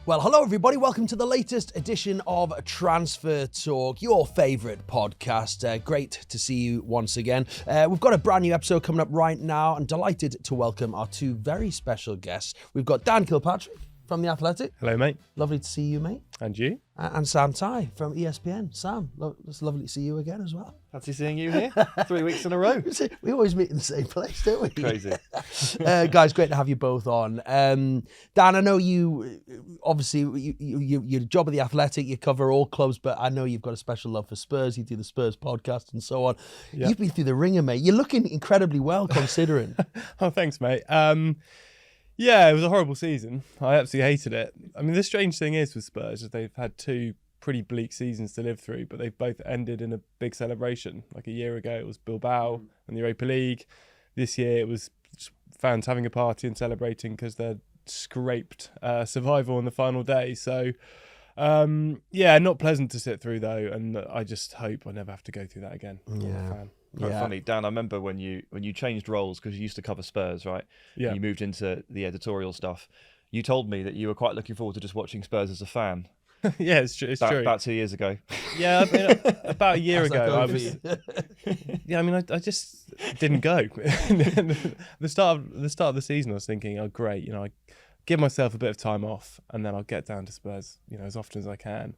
Well, hello everybody. Welcome to the latest edition of Transfer Talk, your favourite podcast. Great to see you once again. We've got a brand new episode coming up right now. I'm delighted to welcome our two very special guests. We've got Dan Kilpatrick from The Athletic. Hello, mate. Lovely to see you, mate. And you? And Sam Tighe from ESPN. Sam, it's lovely to see you again as well. Fancy seeing you here 3 weeks in a row. We always meet in the same place, don't we? Crazy. Guys, great to have you both on. Dan, I know you, obviously, your job at The Athletic, you cover all clubs, but I know you've got a special love for Spurs. You do the Spurs podcast and so on. Yep. You've been through the ringer, mate. You're looking incredibly well, considering. Oh, thanks, mate. Yeah, it was a horrible season. I absolutely hated it. I mean, the strange thing is with Spurs is they've had two pretty bleak seasons to live through, but they've both ended in a big celebration. Like a year ago, it was Bilbao and the Europa League. This year, it was fans having a party and celebrating because they'd scraped survival on the final day. So, yeah, not pleasant to sit through, though, and I just hope I never have to go through that again. Yeah. Quite funny, Dan. I remember when you changed roles because you used to cover Spurs, right? Yeah. And you moved into the editorial stuff. You told me that you were quite looking forward to just watching Spurs as a fan. Yeah, it's true. About 2 years ago. Yeah, I mean, about a year ago, I was. Yeah, I mean, I just didn't go. the start of the season, I was thinking, oh great, I give myself a bit of time off, and then I'll get down to Spurs, as often as I can.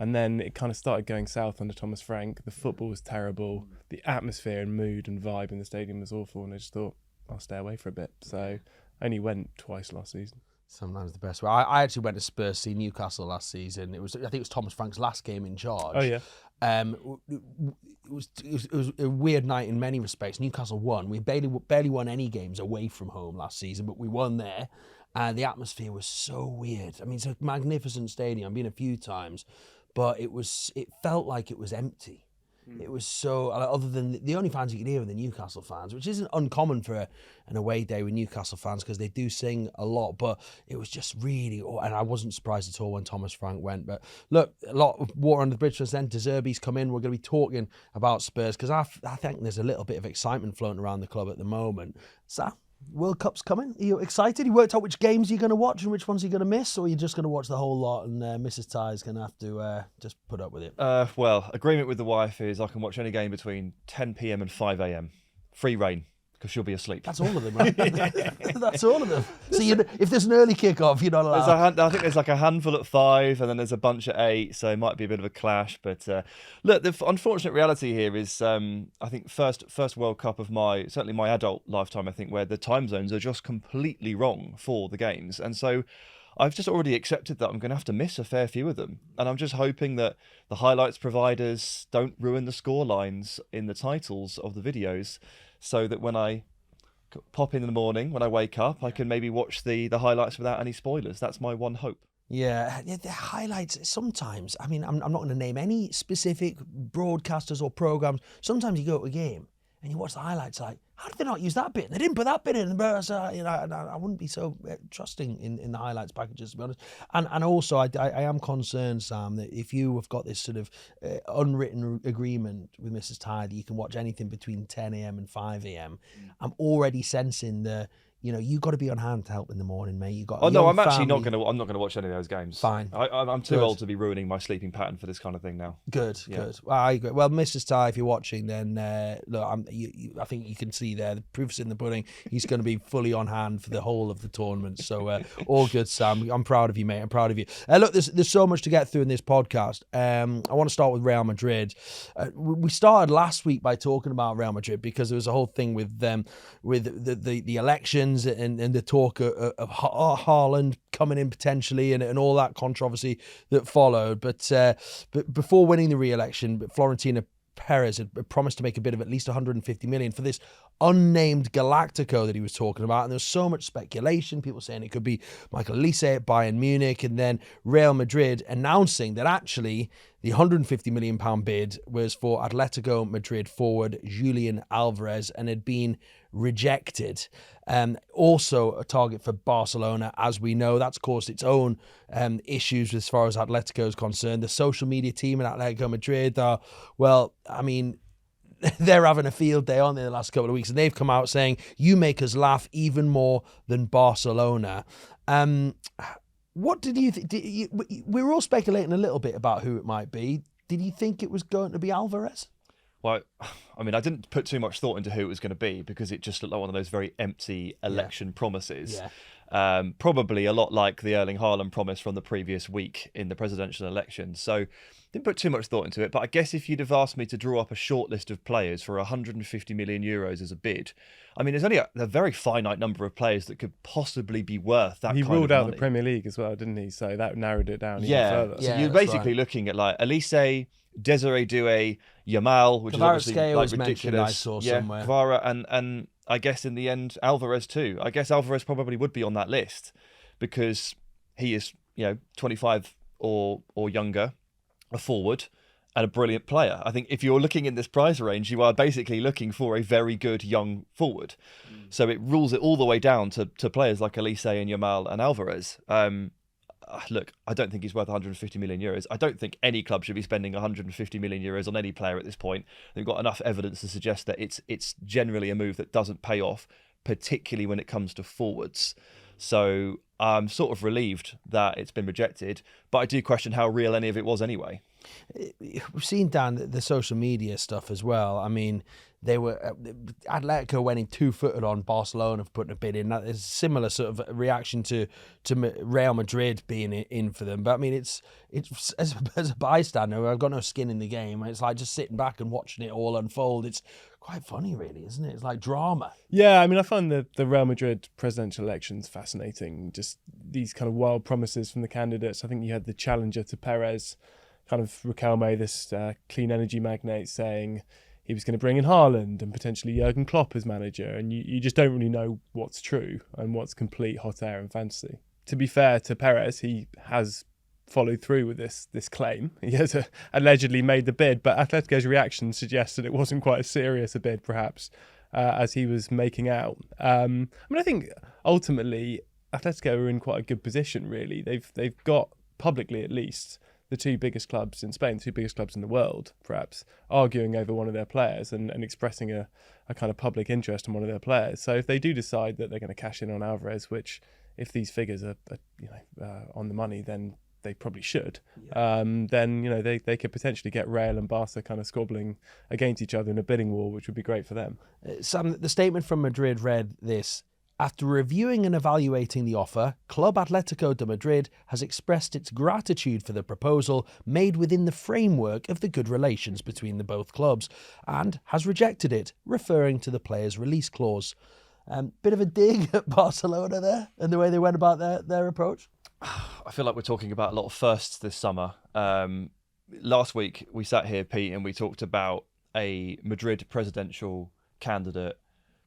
And then it kind of started going south under Thomas Frank. The football was terrible. The atmosphere and mood and vibe in the stadium was awful. And I just thought, I'll stay away for a bit. So I only went twice last season. Sometimes the best way. I actually went to Spurs see Newcastle last season. I think it was Thomas Frank's last game in charge. Oh, yeah. It was a weird night in many respects. Newcastle won. We barely won any games away from home last season, but we won there. And the atmosphere was so weird. I mean, it's a magnificent stadium. I've been a few times. But it felt like it was empty. It was so, other than the only fans you could hear were the Newcastle fans, which isn't uncommon for an away day with Newcastle fans because they do sing a lot, but it was just really, and I wasn't surprised at all when Thomas Frank went. But look, a lot of water under the bridge for us then. De Zerbi's come in. We're going to be talking about Spurs because I think there's a little bit of excitement floating around the club at the moment. So, World Cup's coming. Are you excited? You worked out which games you're going to watch and which ones you're going to miss, or are you just going to watch the whole lot and Mrs. Ty's going to have to just put up with it? Well, agreement with the wife is I can watch any game between 10 p.m. and 5 a.m. Free reign, because she'll be asleep. That's all of them, right? That's all of them. So if there's an early kick-off, you're not allowed. I think there's like a handful at 5 and then there's a bunch at 8, so it might be a bit of a clash. But look, the unfortunate reality here is I think first World Cup of certainly my adult lifetime, I think, where the time zones are just completely wrong for the games. And so I've just already accepted that I'm going to have to miss a fair few of them. And I'm just hoping that the highlights providers don't ruin the score lines in the titles of the videos, so that when I pop in the morning, when I wake up, I can maybe watch the highlights without any spoilers. That's my one hope. Yeah, the highlights, sometimes, I mean, I'm not going to name any specific broadcasters or programmes. Sometimes you go to a game and you watch the highlights like, how did they not use that bit? They didn't put that bit in. I wouldn't be so trusting in the highlights packages, to be honest. And also, I am concerned, Sam, that if you have got this sort of unwritten agreement with Mrs. Ty that you can watch anything between 10 a.m. and 5 a.m., I'm already sensing you got to be on hand to help in the morning, mate. You got. Oh no, I'm actually not going to. I'm not going to watch any of those games. Fine. I'm too old to be ruining my sleeping pattern for this kind of thing now. Good. Well, I agree. Well, Mrs. Ty, if you're watching, then look, I think you can see there the proof's in the pudding. He's going to be fully on hand for the whole of the tournament. So all good, Sam. I'm proud of you, mate. I'm proud of you. Look, there's so much to get through in this podcast. I want to start with Real Madrid. We started last week by talking about Real Madrid because there was a whole thing with the elections and the talk of Haaland coming in potentially and all that controversy that followed. But before winning the re-election, Florentino Perez had promised to make a bid of at least 150 million for this unnamed Galactico that he was talking about. And there was so much speculation, people saying it could be Michael Olise at Bayern Munich, and then Real Madrid announcing that actually the £150 million bid was for Atletico Madrid forward Julian Alvarez and had been rejected. Also a target for Barcelona, as we know. That's caused its own issues as far as Atletico is concerned. The social media team at Atletico Madrid are, well, I mean, they're having a field day, aren't they, the last couple of weeks? And they've come out saying, you make us laugh even more than Barcelona. What did you think? We were all speculating a little bit about who it might be. Did you think it was going to be Alvarez? Well, I mean, I didn't put too much thought into who it was going to be because it just looked like one of those very empty election promises. Yeah. Probably a lot like the Erling Haaland promise from the previous week in the presidential election. So didn't put too much thought into it. But I guess if you'd have asked me to draw up a short list of players for 150 million euros as a bid, I mean, there's only a very finite number of players that could possibly be worth that kind of money. He ruled out the Premier League as well, didn't he? So that narrowed it down even further. So you're basically looking at like Elise, Desiree Doué, Yamal, which is obviously like ridiculous. I saw somewhere. Kvara, and I guess in the end Alvarez too. I guess Alvarez probably would be on that list because he is, 25 or younger, a forward, and a brilliant player. I think if you're looking in this price range, you are basically looking for a very good young forward. So it rules it all the way down to players like Elise and Yamal and Alvarez. Look, I don't think he's worth 150 million euros. I don't think any club should be spending 150 million euros on any player at this point. They've got enough evidence to suggest that it's generally a move that doesn't pay off, particularly when it comes to forwards. So I'm sort of relieved that it's been rejected, but I do question how real any of it was anyway. We've seen, Dan, the social media stuff as well. I mean, Atletico went in 2-footed on Barcelona for putting a bid in. That is a similar sort of reaction to Real Madrid being in for them. But I mean, it's as a bystander, I've got no skin in the game. It's like just sitting back and watching it all unfold. It's quite funny, really, isn't it? It's like drama. Yeah, I mean, I find the Real Madrid presidential elections fascinating. Just these kind of wild promises from the candidates. I think you had the challenger to Perez, kind of Riquelme, this clean energy magnate, saying he was going to bring in Haaland and potentially Jurgen Klopp as manager, and you just don't really know what's true and what's complete hot air and fantasy. To be fair to Perez, he has followed through with this claim. He has allegedly made the bid, but Atletico's reaction suggests that it wasn't quite as serious a bid, perhaps, as he was making out. I mean, I think ultimately Atletico are in quite a good position, really. They've got, publicly at least, the two biggest clubs in Spain, the two biggest clubs in the world, perhaps, arguing over one of their players and expressing a kind of public interest in one of their players. So if they do decide that they're going to cash in on Alvarez, which if these figures are on the money, then they probably should, then they could potentially get Real and Barca kind of squabbling against each other in a bidding war, which would be great for them. Sam, the statement from Madrid read this: after reviewing and evaluating the offer, Club Atletico de Madrid has expressed its gratitude for the proposal made within the framework of the good relations between the both clubs and has rejected it, referring to the player's release clause. Bit of a dig at Barcelona there and the way they went about their approach. I feel like we're talking about a lot of firsts this summer. Last week we sat here, Pete, and we talked about a Madrid presidential candidate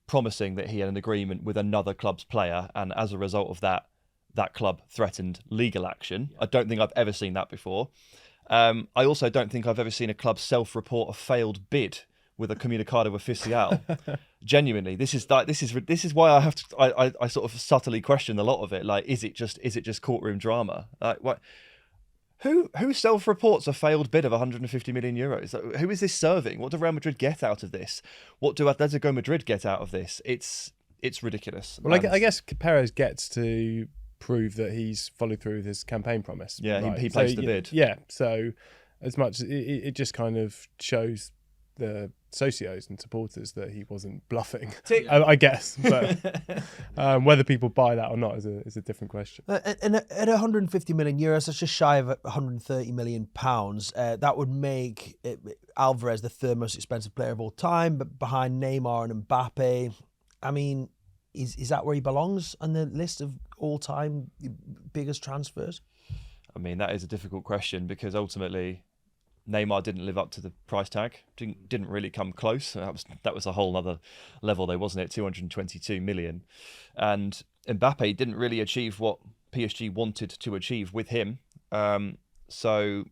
promising that he had an agreement with another club's player, and as a result of that club threatened legal action. I don't think I've ever seen that before. I also don't think I've ever seen a club self-report a failed bid with a comunicado oficial. Genuinely, this is why I have to. I sort of subtly question a lot of it. Like, is it just courtroom drama? Like, what? Who self-reports a failed bid of 150 million euros? Who is this serving? What do Real Madrid get out of this? What do Atletico Madrid get out of this? It's ridiculous. Well, I guess Perez gets to prove that he's followed through with his campaign promise. Yeah, right? he placed the bid. Yeah, so as much it just kind of shows the socios and supporters that he wasn't bluffing, I guess. But whether people buy that or not is a different question. And at 150 million euros, that's just shy of 130 million pounds. That would make Alvarez the third most expensive player of all time, but behind Neymar and Mbappe. I mean, is that where he belongs on the list of all-time biggest transfers? I mean, that is a difficult question because ultimately Neymar didn't live up to the price tag. Didn't really come close. That was a whole other level, though, wasn't it? 222 million, and Mbappe didn't really achieve what PSG wanted to achieve with him. So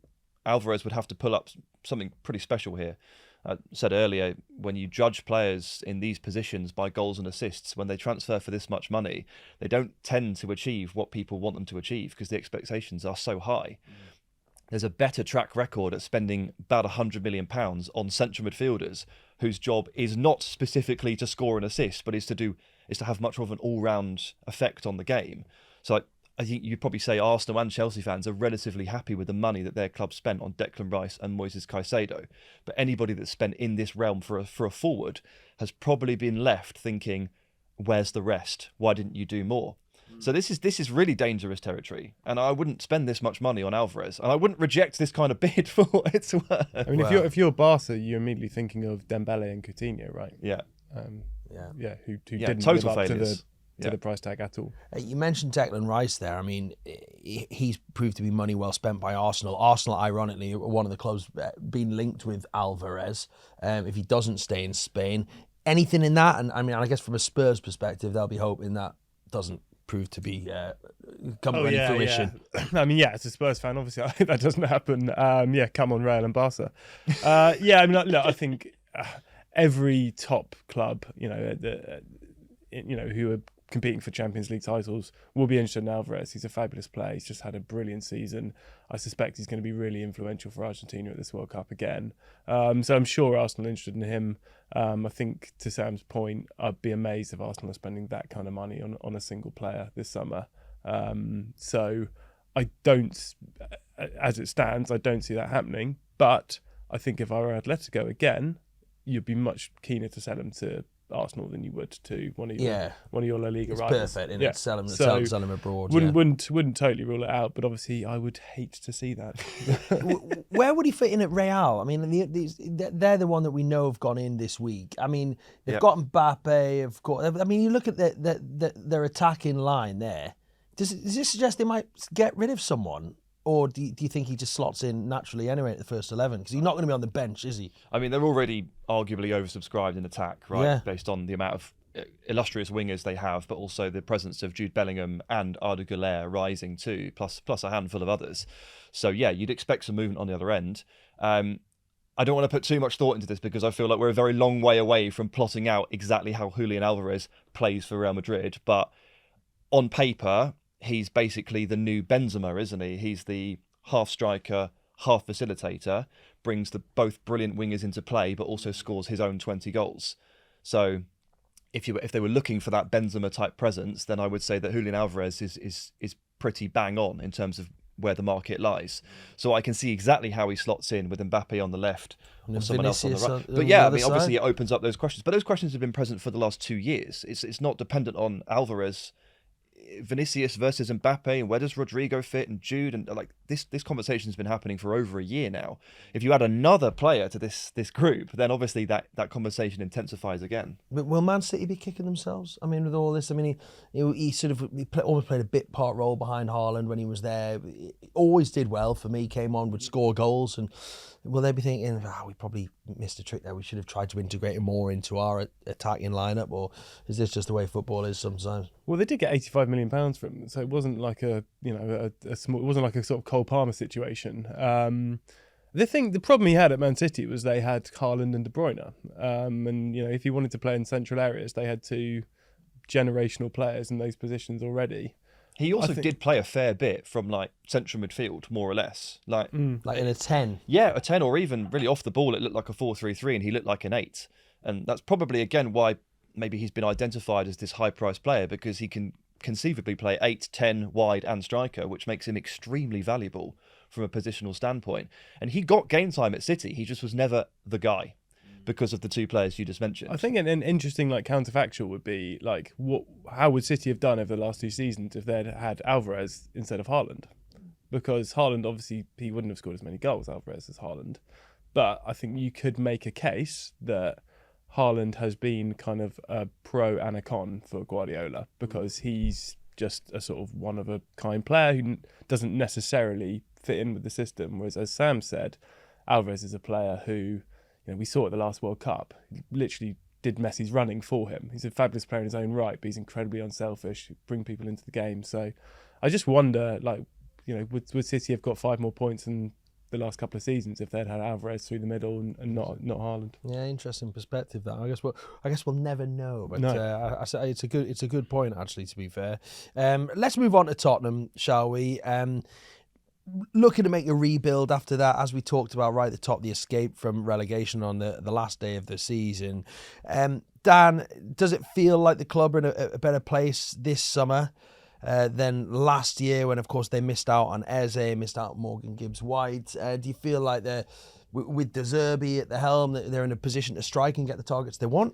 Alvarez would have to pull up something pretty special here. I said earlier, when you judge players in these positions by goals and assists, when they transfer for this much money, they don't tend to achieve what people want them to achieve because the expectations are so high. There's a better track record at spending about £100 million on central midfielders whose job is not specifically to score an assist, but is to have much more of an all-round effect on the game. So I think you'd probably say Arsenal and Chelsea fans are relatively happy with the money that their club spent on Declan Rice and Moises Caicedo. But anybody that's spent in this realm for a forward has probably been left thinking, where's the rest? Why didn't you do more? So this is really dangerous territory, and I wouldn't spend this much money on Alvarez, and I wouldn't reject this kind of bid for what it's worth. I mean, if you're Barca, you're immediately thinking of Dembele and Coutinho, right? Yeah. Who didn't total live up failures. to the price tag at all. You mentioned Declan Rice there. I mean, he's proved to be money well spent by Arsenal. Arsenal, ironically, are one of the clubs being linked with Alvarez. If he doesn't stay in Spain, anything in that, and I mean, I guess from a Spurs perspective, they'll be hoping that doesn't prove to be come to any fruition. Yeah. I mean, as a Spurs fan, obviously, I hope that doesn't happen. Come on, Real and Barca. I mean, look, I think every top club, who are competing for Champions League titles will be interested in Alvarez. He's a fabulous player. He's just had a brilliant season. I suspect he's going to be really influential for Argentina at this World Cup again. So I'm sure Arsenal are interested in him. I think, to Sam's point, I'd be amazed if Arsenal are spending that kind of money on a single player this summer. So I don't, as it stands, I don't see that happening. But I think if I were Atletico again, you'd be much keener to sell him to Arsenal than you would to one of your La Liga rivals. Perfect, and sell him abroad. Wouldn't totally rule it out, but obviously I would hate to see that. Where would he fit in at Real? I mean, they're the one that we know have gone in this week. I mean, they've got Mbappe, of course. I mean, you look at their attacking line there. Does this suggest they might get rid of someone? Or do you think he just slots in naturally anyway at the first 11? Because he's not going to be on the bench, is he? I mean, they're already arguably oversubscribed in attack, right? Yeah. Based on the amount of illustrious wingers they have, but also the presence of Jude Bellingham and Arda Güler rising too, plus a handful of others. So yeah, you'd expect some movement on the other end. I don't want to put too much thought into this because I feel like we're a very long way away from plotting out exactly how Julian Alvarez plays for Real Madrid. But on paper, he's basically the new Benzema, isn't he? He's the half striker, half facilitator, brings the both brilliant wingers into play, but also scores his own 20 goals. So if they were looking for that Benzema type presence, then I would say that Julian Alvarez is pretty bang on in terms of where the market lies. So I can see exactly how he slots in with Mbappe on the left or someone else on the right. But yeah, I mean, obviously it opens up those questions. But those questions have been present for the last 2 years. It's not dependent on Alvarez. Vinicius versus Mbappe, and where does Rodrigo fit, and Jude, and like this conversation's been happening for over a year now. If you add another player to this group, then obviously that conversation intensifies again. But will Man City be kicking themselves? I mean, with all this, I mean, he sort of almost played a bit part role behind Haaland when he was there. He always did well for me. Came on, would score goals, and will they be thinking, we probably missed a trick there. We should have tried to integrate him more into our attacking lineup, or is this just the way football is sometimes? Well, they did get £85 million from him, so it wasn't like a small, it wasn't like a sort of Cole Palmer situation. The problem he had at Man City was they had Haaland and De Bruyne, and if he wanted to play in central areas, they had two generational players in those positions already. He also did play a fair bit from like central midfield, more or less, like in a 10. Yeah, a 10, or even really off the ball, it looked like a 4-3-3, and he looked like an 8, and that's probably again why maybe he's been identified as this high-priced player, because he can conceivably play 8, 10, wide and striker, which makes him extremely valuable from a positional standpoint. And he got game time at City. He just was never the guy because of the two players you just mentioned. I think an interesting counterfactual would be how would City have done over the last 2 seasons if they'd had Alvarez instead of Haaland? Because Haaland, obviously, he wouldn't have scored as many goals, Alvarez, as Haaland. But I think you could make a case that Haaland has been kind of a pro and a con for Guardiola, because he's just a sort of one-of-a-kind player who doesn't necessarily fit in with the system. Whereas, as Sam said, Alvarez is a player who, we saw at the last World Cup, literally did Messi's running for him. He's a fabulous player in his own right, but he's incredibly unselfish, bring people into the game. So I just wonder, would City have got 5 more points in the last couple of seasons if they'd had Alvarez through the middle and not Haaland? Yeah, interesting perspective that. I guess we'll never know. But no. It's a good point, actually, to be fair. Let's move on to Tottenham, shall we? Looking to make a rebuild after that, as we talked about right at the top, the escape from relegation on the last day of the season. Dan, does it feel like the club are in a better place this summer? Then last year, when of course they missed out on Eze, missed out on Morgan Gibbs-White, do you feel like they're with De Zerbi at the helm, that they're in a position to strike and get the targets they want?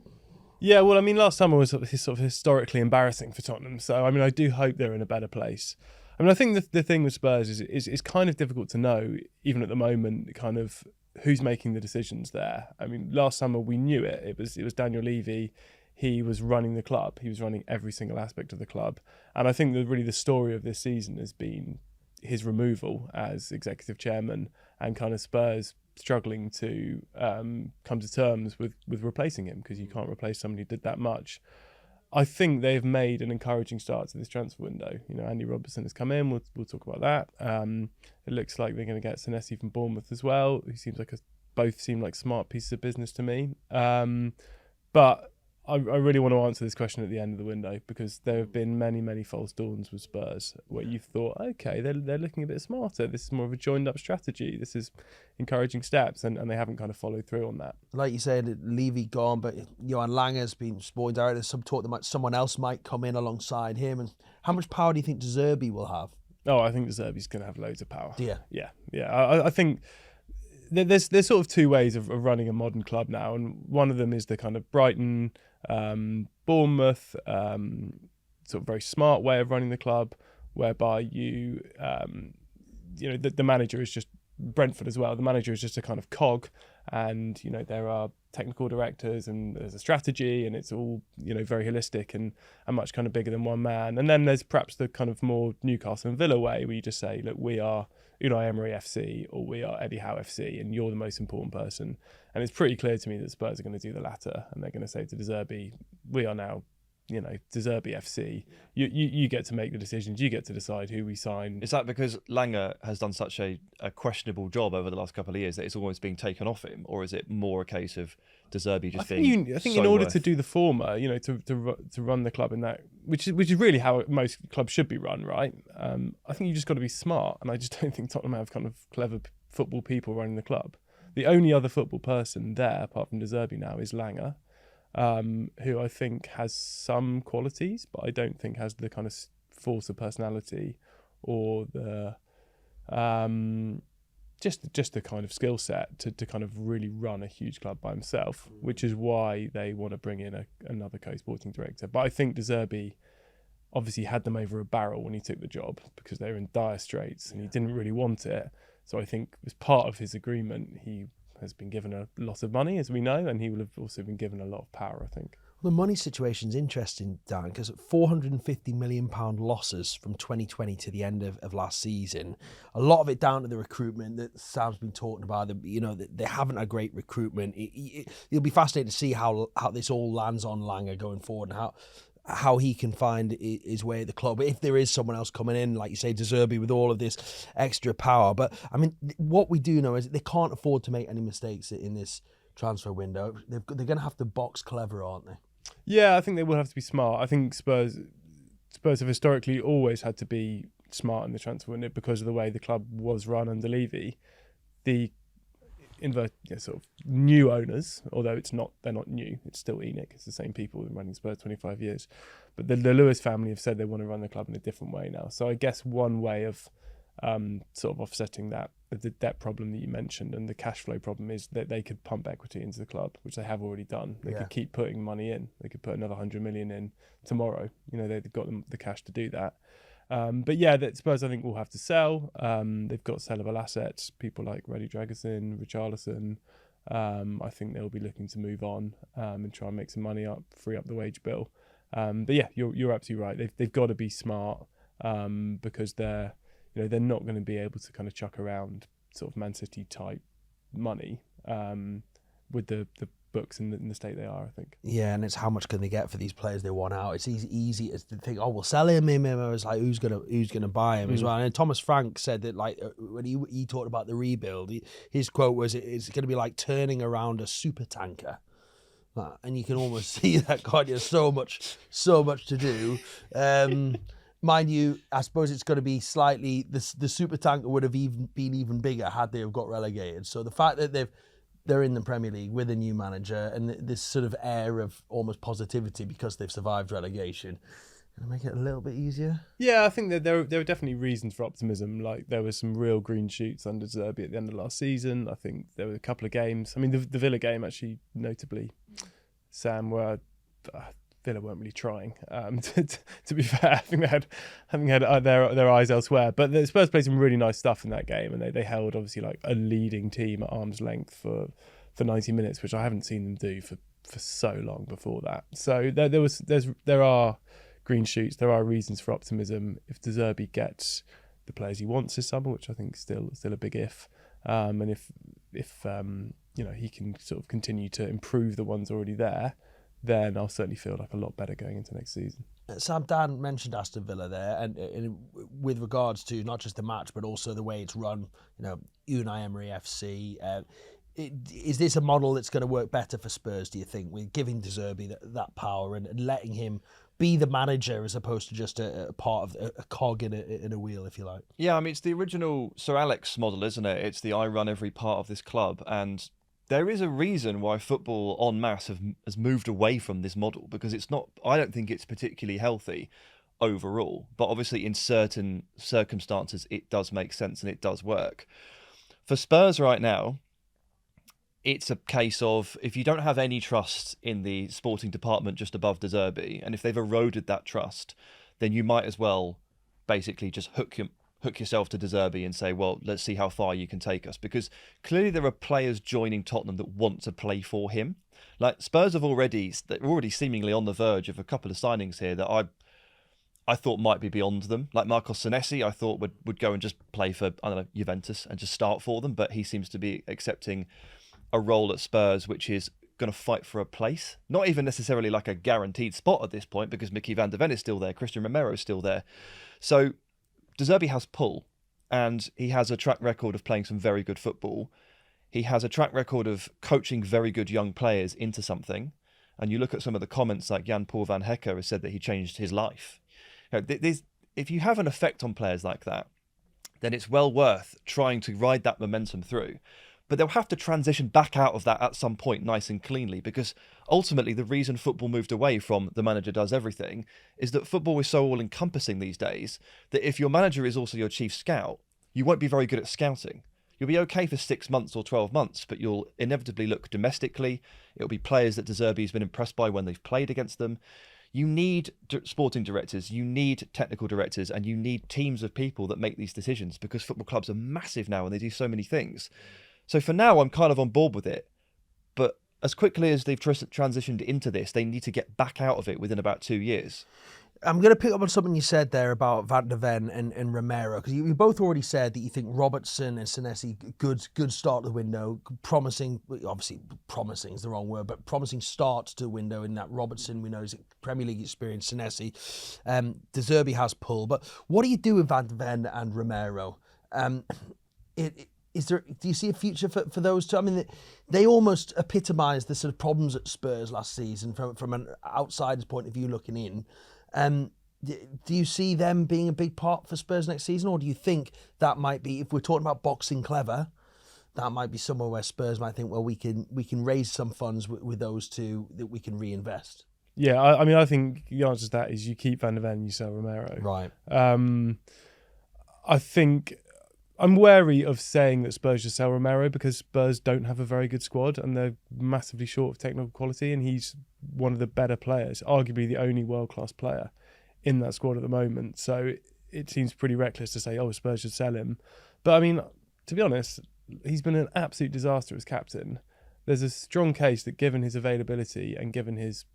Yeah, well, I mean, last summer was sort of historically embarrassing for Tottenham. So, I mean, I do hope they're in a better place. I mean, I think the thing with Spurs is kind of difficult to know, even at the moment, kind of who's making the decisions there. I mean, last summer we knew it. It was Daniel Levy. He was running the club. He was running every single aspect of the club. And I think that really the story of this season has been his removal as executive chairman and kind of Spurs struggling to come to terms with replacing him, because you can't replace somebody who did that much. I think they've made an encouraging start to this transfer window. You know, Andy Robertson has come in. We'll talk about that. It looks like they're going to get Senesi from Bournemouth as well. Who seems like both seem like smart pieces of business to me. But I really want to answer this question at the end of the window, because there have been many, many false dawns with Spurs where you've thought, okay, they're looking a bit smarter. This is more of a joined up strategy. This is encouraging steps, and they haven't kind of followed through on that. Like you said, Levy gone, but Johan Langer's been sporting director. Some talk that someone else might come in alongside him. And how much power do you think De Zerbi will have? Oh, I think De Zerbi's going to have loads of power. Yeah. Yeah. I think there's sort of two ways of running a modern club now, and one of them is the kind of Brighton, Bournemouth, sort of very smart way of running the club, whereby the manager is just Brentford as well. The manager is just a kind of cog, and there are technical directors and there's a strategy, and it's all very holistic and much kind of bigger than one man. And then there's perhaps the kind of more Newcastle and Villa way, where you just say, look, we are Unai Emery FC or we are Eddie Howe FC, and you're the most important person. And it's pretty clear to me that Spurs are going to do the latter, and they're going to say to De Zerbi, we are now De Zerbi FC. You get to make the decisions. You get to decide who we sign. Is that because Langer has done such a questionable job over the last couple of years that it's almost being taken off him, or is it more a case of De Zerbi just being? I think in order to do the former, to run the club in that, which is really how most clubs should be run, right? I think you just got to be smart, and I just don't think Tottenham have kind of clever football people running the club. The only other football person there, apart from De Zerbi now, is Langer. Who I think has some qualities, but I don't think has the kind of force of personality or the just the kind of skill set to kind of really run a huge club by himself, which is why they want to bring in another co-sporting director. But I think De Zerbi obviously had them over a barrel when he took the job, because they were in dire straits and he didn't really want it. So I think as part of his agreement, he has been given a lot of money, as we know, and he will have also been given a lot of power, I think. The money situation's interesting, Dan, because £450 million losses from 2020 to the end of last season, a lot of it down to the recruitment that Sam's been talking about. They haven't a great recruitment. It'll be fascinating to see how this all lands on Langer going forward, and how he can find his way at the club, if there is someone else coming in, like you say, De Zerbi, with all of this extra power. But I mean, what we do know is that they can't afford to make any mistakes in this transfer window. They're going to have to box clever, aren't they? Yeah, I think they will have to be smart. I think Spurs have historically always had to be smart in the transfer window because of the way the club was run under Levy. The sort of new owners, although they're not new, it's still ENIC, it's the same people who've been running Spurs 25 years, but the Lewis family have said they want to run the club in a different way now. So I guess one way of sort of offsetting that, the debt problem that you mentioned and the cash flow problem, is that they could pump equity into the club, which they have already done. They could keep putting money in. They could put another 100 million in tomorrow. They've got the cash to do that. But yeah, that Spurs I think will have to sell. They've got sellable assets, people like Reddy Dragusin, Richarlison. I think they'll be looking to move on and try and make some money up, free up the wage bill. But yeah, you're absolutely right. They've got to be smart because they're not going to be able to kind of chuck around sort of Man City type money with the books in the state they are, I think. Yeah, and it's how much can they get for these players they want out. It's easy to think, we'll sell him. It's like who's gonna buy him as well. And Thomas Frank said that, like, when he talked about the rebuild, his quote was, "It's going to be like turning around a super tanker." And you can almost see that, can't you? So much to do. Mind you, I suppose it's going to be slightly, the super tanker would have been even bigger had they have got relegated. So the fact that they're in the Premier League with a new manager and this sort of air of almost positivity because they've survived relegation, Gonna make it a little bit easier. Yeah, I think that there were definitely reasons for optimism. Like there were some real green shoots under De Zerbi at the end of last season. I think there were a couple of games. I mean, the Villa game actually, notably, Sam, where Villa weren't really trying. To be fair, I think they had their eyes elsewhere. But the Spurs played some really nice stuff in that game, and they held obviously like a leading team at arm's length for 90 minutes, which I haven't seen them do for so long before that. So there are green shoots. There are reasons for optimism. If De Zerbi gets the players he wants this summer, which I think is still a big if, and if he can sort of continue to improve the ones already there, then I'll certainly feel like a lot better going into next season. Sam, Dan mentioned Aston Villa there, and with regards to not just the match but also the way it's run, Unai Emery FC. Is this a model that's going to work better for Spurs, do you think, with giving De Zerbi that power and letting him be the manager as opposed to just a part of a cog in a wheel, if you like? Yeah, I mean, it's the original Sir Alex model, isn't it? It's the I run every part of this club. And there is a reason why football en masse has moved away from this model, because I don't think it's particularly healthy overall. But obviously in certain circumstances, it does make sense and it does work. For Spurs right now, it's a case of, if you don't have any trust in the sporting department just above De Zerbi, and if they've eroded that trust, then you might as well basically just hook yourself to De Zerbi and say, well, let's see how far you can take us. Because clearly there are players joining Tottenham that want to play for him. Like Spurs they're already seemingly on the verge of a couple of signings here that I thought might be beyond them. Like Marcos Senesi, I thought would go and just play for, Juventus and just start for them, but he seems to be accepting a role at Spurs which is going to fight for a place, not even necessarily like a guaranteed spot at this point, because Mickey van der Ven is still there, Christian Romero is still there. So De Zerbi has pull, and he has a track record of playing some very good football. He has a track record of coaching very good young players into something. And you look at some of the comments, like Jan-Paul van Hecker has said that he changed his life. If you have an effect on players like that, then it's well worth trying to ride that momentum through. But they'll have to transition back out of that at some point nice and cleanly, because ultimately the reason football moved away from the manager does everything is that football is so all-encompassing these days that if your manager is also your chief scout, you won't be very good at scouting. You'll be okay for 6 months or 12 months, but you'll inevitably look domestically. It'll be players that De Zerbi has been impressed by when they've played against them. You need sporting directors, you need technical directors, and you need teams of people that make these decisions, because football clubs are massive now and they do so many things. So for now, I'm kind of on board with it. But as quickly as they've transitioned into this, they need to get back out of it within about 2 years. I'm going to pick up on something you said there about Van der Ven and Romero, because you both already said that you think Robertson and Senesi, good start to the window, promising, obviously promising is the wrong word, but promising start to the window in that Robertson, we know, is Premier League experience, Senesi. De Zerbi has pull. But what do you do with Van der Ven and Romero? Do you see a future for those two? I mean, they almost epitomise the sort of problems at Spurs last season from an outsider's point of view looking in. Do you see them being a big part for Spurs next season, or do you think that might be, if we're talking about boxing clever, that might be somewhere where Spurs might think, well, we can raise some funds with those two that we can reinvest? Yeah, I think the answer to that is you keep Van der Ven and you sell Romero. Right. I think I'm wary of saying that Spurs should sell Romero, because Spurs don't have a very good squad and they're massively short of technical quality, and he's one of the better players, arguably the only world-class player in that squad at the moment. So it seems pretty reckless to say, Spurs should sell him. But I mean, to be honest, he's been an absolute disaster as captain. There's a strong case that given his availability and given his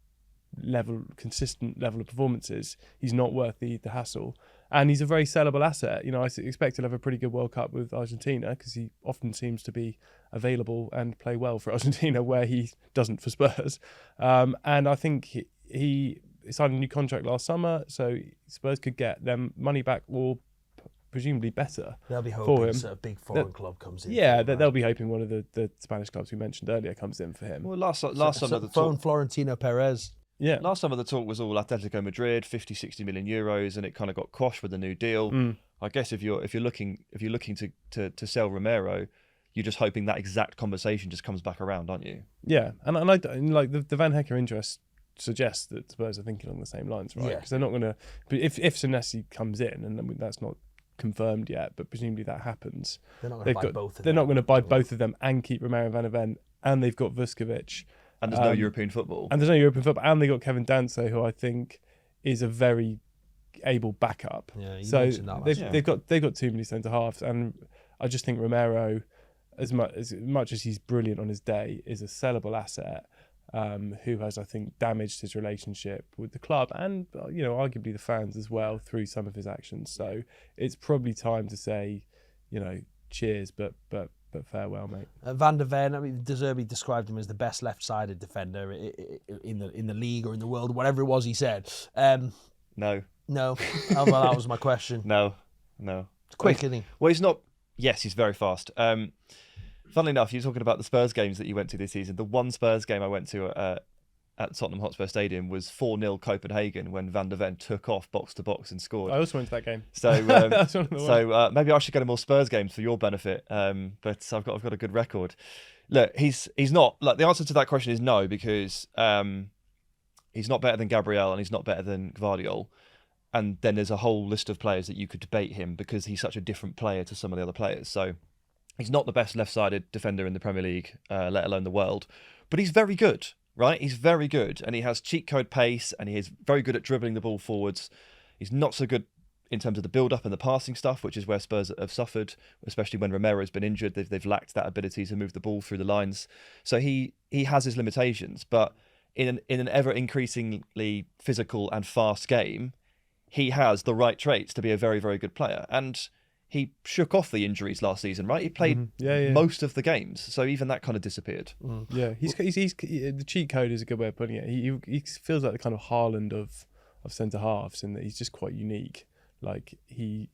consistent level of performances, he's not worth the hassle. And he's a very sellable asset. I expect he'll have a pretty good World Cup with Argentina, because he often seems to be available and play well for Argentina, where he doesn't for Spurs. And I think he signed a new contract last summer, so Spurs could get them money back, or presumably better. They'll be for hoping him. a big foreign club comes in. Yeah, they'll be hoping one of the Spanish clubs we mentioned earlier comes in for him. Well, last summer the talk, Florentino Perez. Yeah. Last summer the talk was all Atletico Madrid, 50-60 million euros, and it kind of got quashed with the new deal. I guess if you're looking to sell Romero, you're just hoping that exact conversation just comes back around, aren't you? Yeah, and I like the Van Hecker interest suggests that Spurs are thinking along the same lines, right? Yeah. Because they're not going to. But if Senesi comes in, and I mean, that's not confirmed yet, but presumably that happens. They're not going to buy both of them. They're not going to buy both of them and keep Romero and Van der Ven, and they've got Vuskovic. And there's no European football. And there's no European football, and they got Kevin Danso, who I think is a very able backup. Yeah, you so mentioned that they've got too many centre halves, and I just think Romero, as much as he's brilliant on his day, is a sellable asset. Who has, I think, damaged his relationship with the club and, arguably the fans as well through some of his actions. So it's probably time to say, cheers, but farewell, mate. Van der Ven, I mean, De Zerbi described him as the best left-sided defender in the league or in the world, whatever it was he said. No. Oh, well, that was my question. No. It's quick, isn't he? Well, he's not. Yes, he's very fast. Funnily enough, you're talking about the Spurs games that you went to this season. The one Spurs game I went to at Tottenham Hotspur Stadium was 4-0 Copenhagen when Van der Ven took off box to box and scored. I also went to that game. So, maybe I should go to more Spurs games for your benefit. But I've got a good record. Look, he's not, like, the answer to that question is no, because he's not better than Gabriel and he's not better than Gvardiol. And then there's a whole list of players that you could debate him because he's such a different player to some of the other players. So he's not the best left-sided defender in the Premier League, let alone the world. But he's very good, right? He's very good. And he has cheat code pace and he is very good at dribbling the ball forwards. He's not so good in terms of the build-up and the passing stuff, which is where Spurs have suffered, especially when Romero's been injured. They've lacked that ability to move the ball through the lines. So he has his limitations. But in an ever-increasingly physical and fast game, he has the right traits to be a very, very good player. And he shook off the injuries last season, right? He played most of the games, so even that kind of disappeared. Yeah, he's the cheat code is a good way of putting it. He feels like the kind of Haaland of centre halves in that he's just quite unique. Like you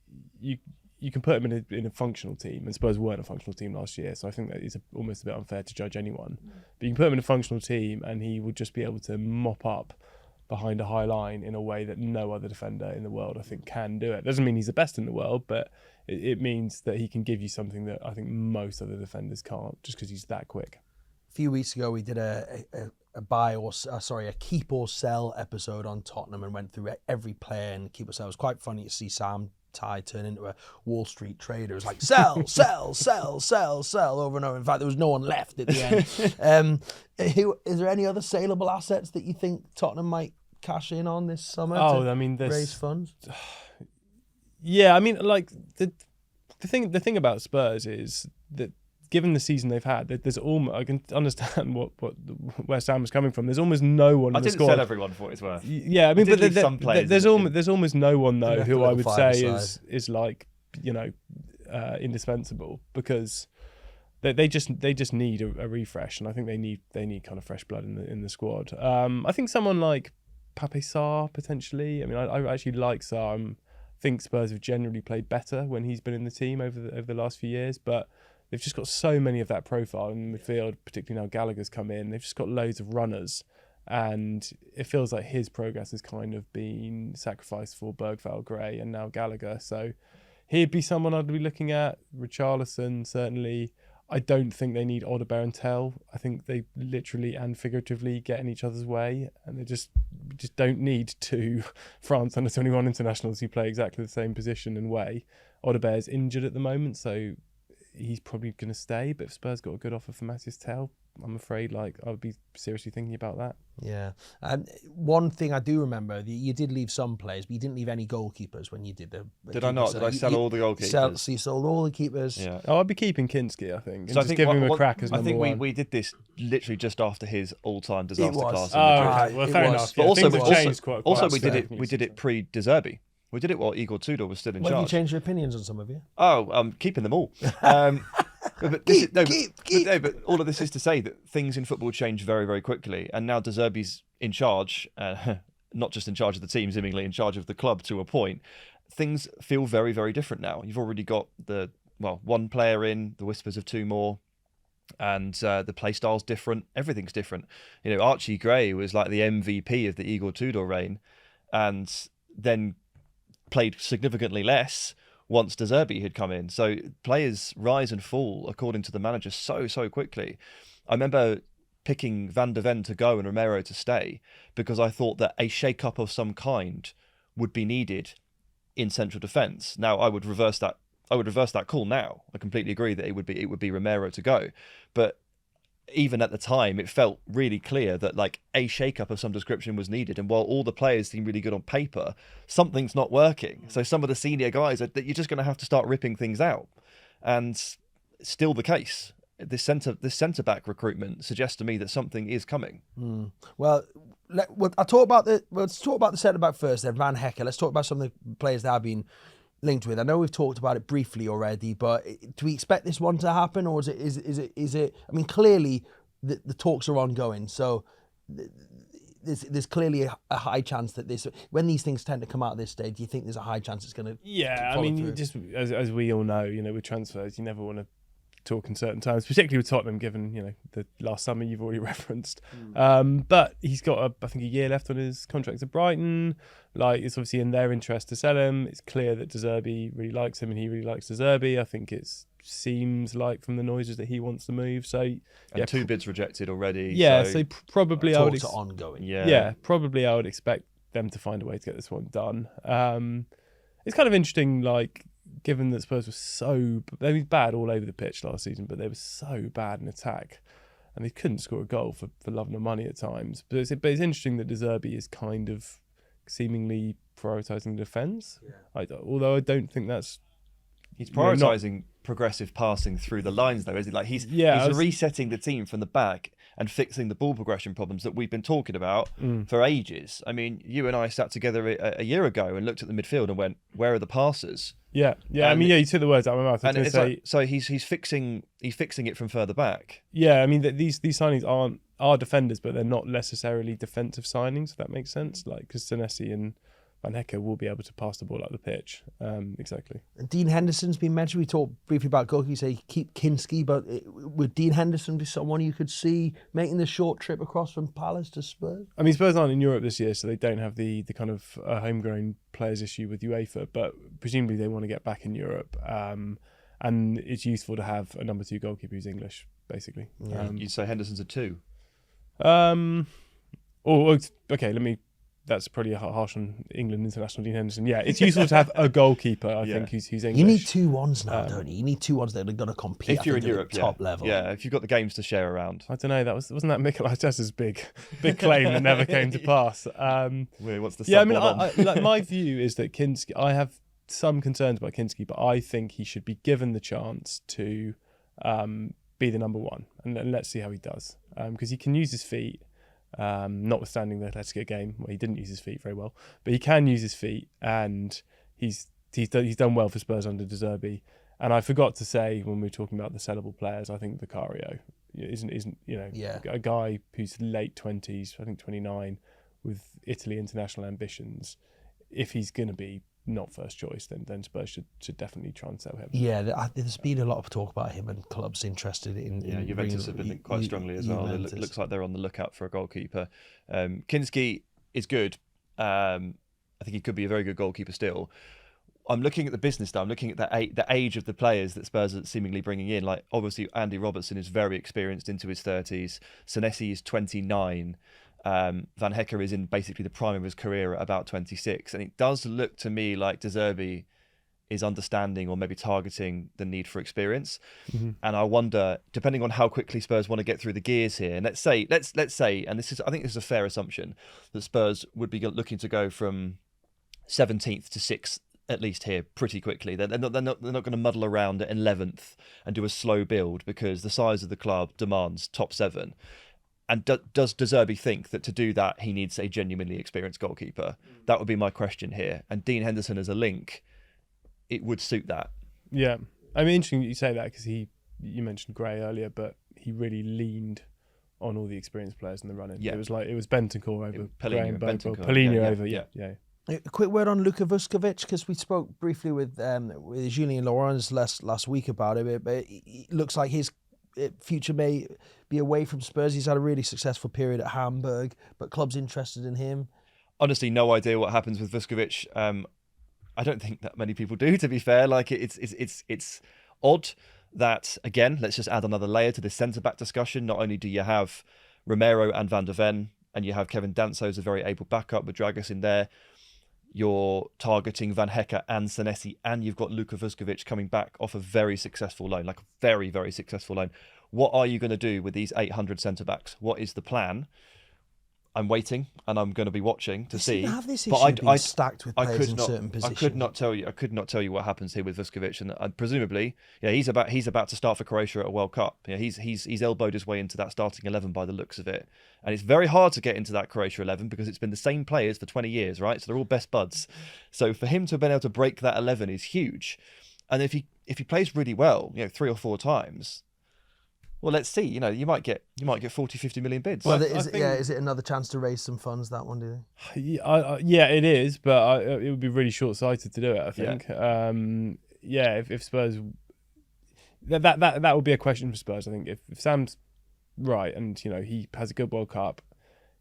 can put him in a functional team, and Spurs weren't a functional team last year, so I think that it's almost a bit unfair to judge anyone. But you can put him in a functional team, and he would just be able to mop up behind a high line in a way that no other defender in the world, I think, can do it. Doesn't mean he's the best in the world, but it means that he can give you something that I think most other defenders can't, just because he's that quick. A few weeks ago, we did a keep or sell episode on Tottenham and went through every player and keep or sell. It was quite funny to see Sam Ty turn into a Wall Street trader. It was like sell, sell, sell, sell, sell over and over. In fact, there was no one left at the end. Is there any other saleable assets that you think Tottenham might cash in on this summer to raise funds? Yeah, I mean, like the thing about Spurs is that given the season they've had, there's almost, I can understand where Sam was coming from. There's almost no one in the squad. I didn't sell everyone for what it's worth. Yeah, I mean, but there's almost no one though who I would say is like, indispensable, because they just need a refresh, and I think they need kind of fresh blood in the squad. I think someone like Pape Sarr potentially. I mean, I actually like Sarr. I think Spurs have generally played better when he's been in the team over the last few years, but they've just got so many of that profile in the midfield, particularly now Gallagher's come in. They've just got loads of runners, and it feels like his progress has kind of been sacrificed for Bergvall, Gray, and now Gallagher. So he'd be someone I'd be looking at. Richarlison, certainly. I don't think they need Odegaard and Tell. I think they literally and figuratively get in each other's way, and they just don't need two France under-21 internationals who play exactly the same position and way. Odegaard's injured at the moment, so he's probably going to stay. But if Spurs got a good offer for Mateus Tell, I'm afraid I would be seriously thinking about that. Yeah. One thing I do remember, you did leave some players, but you didn't leave any goalkeepers when you did the. Did I not? Did I sell all the goalkeepers? So you sold all the keepers. Yeah. Oh, I'd be keeping Kinski, I think. So I think giving him a crack as number one. I think we did this literally just after his all-time disaster class. Well, fair enough. But also, we did it pre-De Zerbi. We did it while Igor Tudor was still in charge. Have you changed your opinions on some of you? Oh, I'm keeping them all. But all of this is to say that things in football change very, very quickly. And now De Zerbi's in charge, not just in charge of the team, seemingly in charge of the club to a point. Things feel very, very different now. You've already got one player in, the whispers of two more, and the play style's different. Everything's different. Archie Gray was like the MVP of the Igor Tudor reign, and then played significantly less once De Zerbi had come in. So players rise and fall according to the manager so quickly. I remember picking Van de Ven to go and Romero to stay, because I thought that a shake-up of some kind would be needed in central defence. Now, I would reverse that call now. I completely agree that it would be Romero to go. But even at the time, it felt really clear that like a shake-up of some description was needed. And while all the players seem really good on paper, something's not working. So some of the senior guys that you're just going to have to start ripping things out. And still the case. This centre back recruitment suggests to me that something is coming. Well, let's talk about the centre back first. Then Van Hecke. Let's talk about some of the players that have been linked with. I know we've talked about it briefly already, but do we expect this one to happen, or is it? I mean, clearly the talks are ongoing, so there's clearly a high chance that when these things tend to come out at this stage, do you think there's a high chance it's going to? Yeah, I mean, just as we all know, with transfers, you never want to talk in certain times, particularly with Tottenham, given the last summer you've already referenced. But he's got I think a year left on his contract at Brighton. Like, it's obviously in their interest to sell him. It's clear that De Zerbi really likes him, and he really likes De Zerbi. I think it seems like from the noises that he wants to move. So and 2 bids rejected already. Yeah, so probably I would ongoing. Yeah, probably I would expect them to find a way to get this one done. It's kind of interesting, like, given that Spurs were they were bad all over the pitch last season, but they were so bad in attack, and they couldn't score a goal for love nor money at times. But it's interesting that De Zerbi is kind of seemingly prioritising the defence. Yeah. Although I don't think that's... He's prioritising progressive passing through the lines, though, isn't he? Like, he's resetting the team from the back and fixing the ball progression problems that we've been talking about for ages. I mean, you and I sat together a year ago and looked at the midfield and went, where are the passers? Yeah. I mean, you took the words out of my mouth. And it's so he's fixing it from further back. Yeah, I mean, these signings are defenders, but they're not necessarily defensive signings, if that makes sense. Like, because Senesi and Van Hecke will be able to pass the ball up the pitch. Exactly. Dean Henderson's been mentioned. We talked briefly about goalkeepers. You say keep Kinski, but would Dean Henderson be someone you could see making the short trip across from Palace to Spurs? I mean, Spurs aren't in Europe this year, so they don't have the kind of homegrown players issue with UEFA, but presumably they want to get back in Europe. And it's useful to have a number 2 goalkeeper who's English, basically. Yeah. You'd say Henderson's a 2? That's probably harsh on England international Dean Henderson. Yeah, it's useful to have a goalkeeper, I think, who's English. You need 2 ones now, don't you? You need 2 ones that are going to compete. If you're in Europe, top level. Yeah, if you've got the games to share around. I don't know. Wasn't that Mikel Arteta's big claim that never came to pass? What's the yeah, I mean, like, my view is that Kinski. I have some concerns about Kinski, but I think he should be given the chance to be the number 1, and let's see how he does, because he can use his feet. Notwithstanding the Atletico game where he didn't use his feet very well, but he can use his feet, and he's done well for Spurs under De Zerbi. And I forgot to say, when we were talking about the sellable players, I think Vicario isn't a guy who's late 20s, I think 29, with Italy international ambitions. If he's going to be not first choice, then Spurs should definitely try and sell him. Yeah, there's been a lot of talk about him and clubs interested in. Yeah, Juventus have been linked quite strongly as well. It looks like they're on the lookout for a goalkeeper. Kinski is good. I think he could be a very good goalkeeper still. I'm looking at the business now. I'm looking at the age of the players that Spurs are seemingly bringing in. Like, obviously, Andy Robertson is very experienced, into his 30s. Senesi is 29. Van Hecke is in basically the prime of his career at about 26. And it does look to me like De Zerbi is understanding or maybe targeting the need for experience. Mm-hmm. And I wonder, depending on how quickly Spurs want to get through the gears here, and let's say, and I think this is a fair assumption, that Spurs would be looking to go from 17th to 6th at least here pretty quickly. They're not going to muddle around at 11th and do a slow build, because the size of the club demands top 7. And does De Zerbi think that to do that, he needs a genuinely experienced goalkeeper? That would be my question here. And Dean Henderson as a link, it would suit that. Yeah. I mean, interesting that you say that, because you mentioned Gray earlier, but he really leaned on all the experienced players in the running. Yeah. It was Bentancur over Gray and Polino over. Yeah. A quick word on Luka Vuskovic, because we spoke briefly with Julian Alvarez last week about it, but it looks like his future may be away from Spurs. He's had a really successful period at Hamburg, but clubs interested in him. Honestly, no idea what happens with Vuskovic. I don't think that many people do, to be fair. Like, it's odd that, again, let's just add another layer to this centre-back discussion. Not only do you have Romero and Van der Ven, and you have Kevin Danso as a very able backup with Dragas in there. You're targeting Van Hecke and Senesi, and you've got Luka Vuskovic coming back off a very successful loan, like a very, very successful loan. What are you going to do with these 800 centre-backs? What is the plan? I'm waiting, and I'm going to be watching to see. Have this issue being stacked with players in certain positions. I could not tell you what happens here with Vuskovic, and presumably, he's about to start for Croatia at a World Cup. He's elbowed his way into that starting 11 by the looks of it, and it's very hard to get into that Croatia 11 because it's been the same players for 20 years, right? So they're all best buds. So for him to have been able to break that 11 is huge, and if he plays really well, 3 or 4 times. Well, let's see. You might get 40, 50 million bids. Well, is it another chance to raise some funds, that one, do you think? Yeah, it is, but it would be really short-sighted to do it, I think. If Spurs... That would be a question for Spurs, I think. If Sam's right and, he has a good World Cup,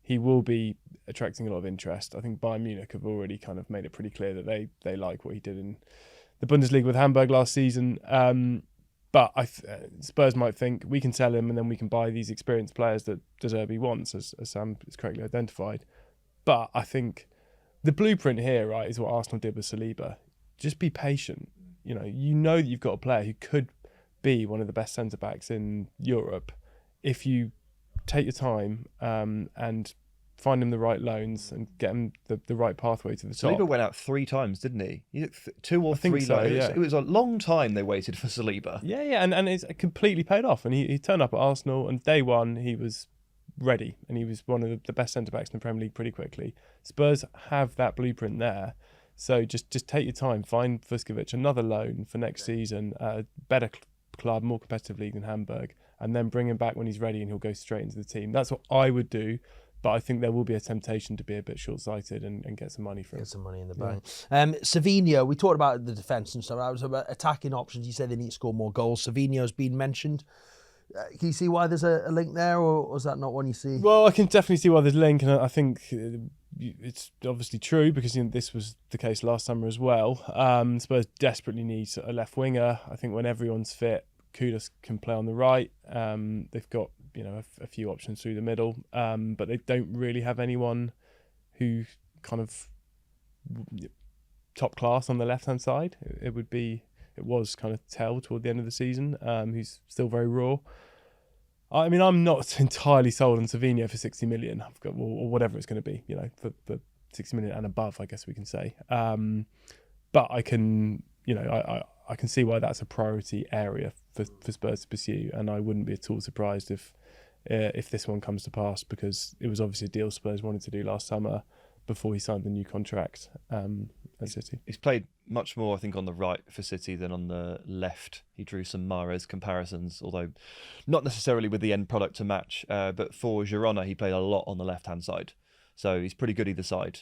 he will be attracting a lot of interest. I think Bayern Munich have already kind of made it pretty clear that they like what he did in the Bundesliga with Hamburg last season. But Spurs might think we can sell him and then we can buy these experienced players that De Zerbi wants, as Sam has correctly identified. But I think the blueprint here, right, is what Arsenal did with Saliba. Just be patient. You know that you've got a player who could be one of the best centre-backs in Europe if you take your time and find him the right loans and get him the right pathway to the top. Saliba went out 3 times, didn't he? 2 or 3 so, loans. yeah. It was a long time they waited for Saliba. Yeah, and it's completely paid off. And he turned up at Arsenal, and day one he was ready, and he was one of the best centre-backs in the Premier League pretty quickly. Spurs have that blueprint there. So just take your time, find Vuskovic another loan for next season, a better club, more competitive league than Hamburg, and then bring him back when he's ready and he'll go straight into the team. That's what I would do. But I think there will be a temptation to be a bit short-sighted and get some money for him. Get some money in the bank. Savinho, we talked about the defence and stuff. I was about attacking options. You said they need to score more goals. Savinho's been mentioned. Can you see why there's a link there, or is that not one you see? Well, I can definitely see why there's a link, and I think it's obviously true because this was the case last summer as well. Spurs desperately need a left winger. I think when everyone's fit, Kudus can play on the right. They've got a few options through the middle, but they don't really have anyone who kind of top class on the left hand side. It was kind of Tell toward the end of the season, who's still very raw. I mean, I'm not entirely sold on Savinho for 60 million. I've got, or whatever it's going to be, for 60 million and above, I guess we can say. But I can, I can see why that's a priority area for Spurs to pursue, and I wouldn't be at all surprised if this one comes to pass, because it was obviously a deal Spurs wanted to do last summer before he signed the new contract at City. He's played much more, I think, on the right for City than on the left. He drew some Mahrez comparisons, although not necessarily with the end product to match. But for Girona, he played a lot on the left-hand side. So he's pretty good either side.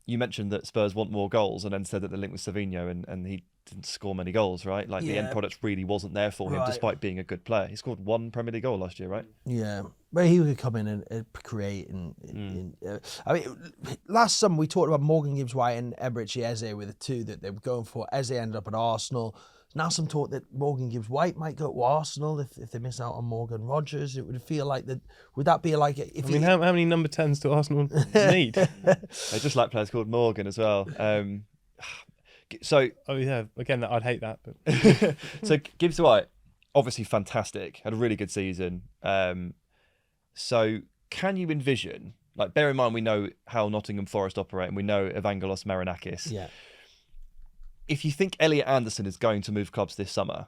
You mentioned that Spurs want more goals and then said that the link with Savinho, and he didn't score many goals, right? The end product really wasn't there for him, despite being a good player. He scored 1 Premier League goal last year, right? Yeah, but he could come in and create. I mean, last summer we talked about Morgan Gibbs-White and Eberechi Eze were the two that they were going for. Eze ended up at Arsenal. Now some talk that Morgan Gibbs-White might go to Arsenal if they miss out on Morgan Rogers. It would feel like that. Would that be like? How many number 10s do Arsenal need? They just like players called Morgan as well. Again, I'd hate that. But so Gibbs-White, obviously fantastic, had a really good season. So can you envision? Bear in mind, we know how Nottingham Forest operate, and we know Evangelos Marinakis. Yeah. If you think Elliot Anderson is going to move clubs this summer,